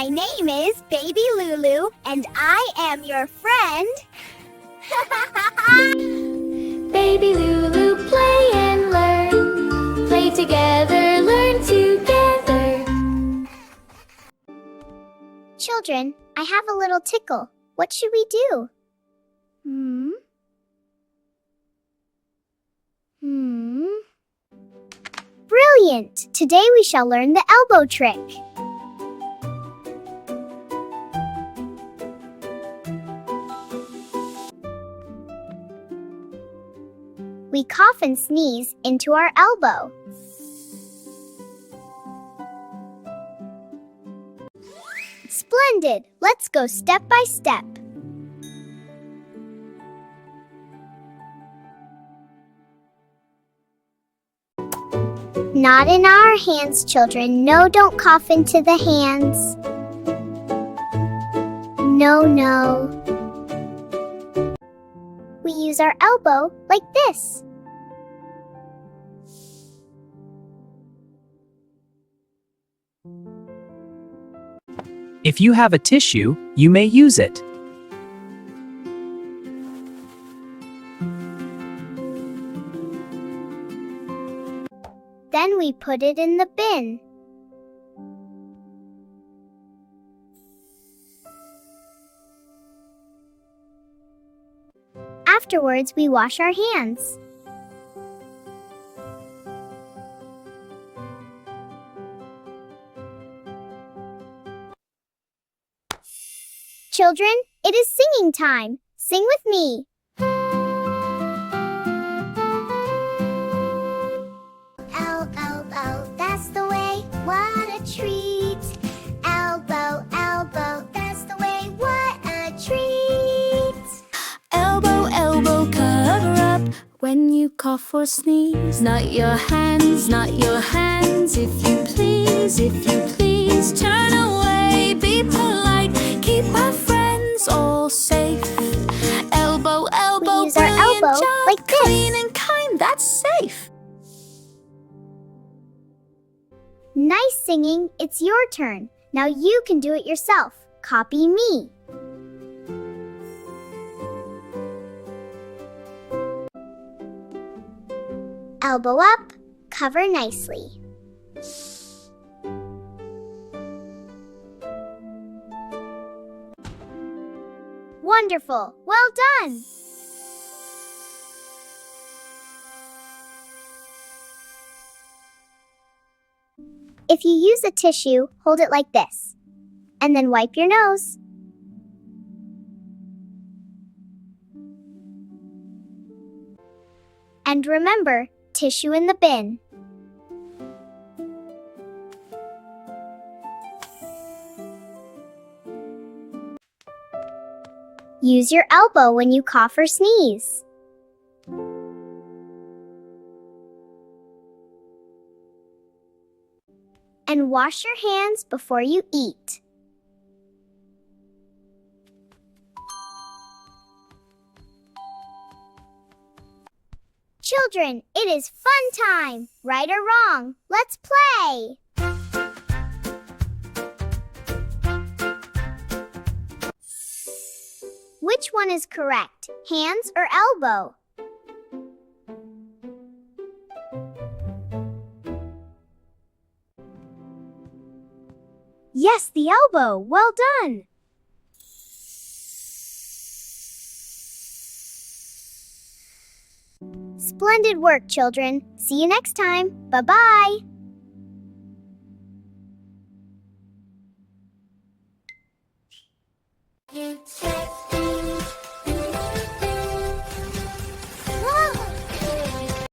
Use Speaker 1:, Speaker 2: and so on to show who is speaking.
Speaker 1: My name is Baby Lulu, and I am your friend.
Speaker 2: Baby Lulu, play and learn. Play together, learn together.
Speaker 1: Children, I have a little tickle. What should we do? Brilliant! Today we shall learn the elbow trick. We cough and sneeze into our elbow. Splendid! Let's go step by step. Not in our hands, children. No, don't cough into the hands. No, no. We use our elbow like this.
Speaker 3: If you have a tissue, you may use it.
Speaker 1: Then we put it in the bin. Afterwards, we wash our hands. Children, it is singing time. Sing with me. Elbow, that's the way. What a treat. Elbow, that's the way. What a treat.
Speaker 2: Elbow, cover up when you cough or sneeze. Not your hands, if you please. Turn away, be polite, keep our friends all safe. Elbow,
Speaker 1: We use our elbow
Speaker 2: job,
Speaker 1: like this.
Speaker 2: clean and kind, that's safe.
Speaker 1: Nice singing. It's your turn. Now you can do it yourself. Copy me. Elbow up, cover nicely. Wonderful. Well done. If you use a tissue, hold it like this, and then wipe your nose. And remember, tissue in the bin. Use your elbow when you cough or sneeze. And wash your hands before you eat. Children, it is fun time! Right or wrong, let's play! Which one is correct, hands or elbow? Yes, the elbow. Well done. Splendid work, children. See you next time. Bye-bye.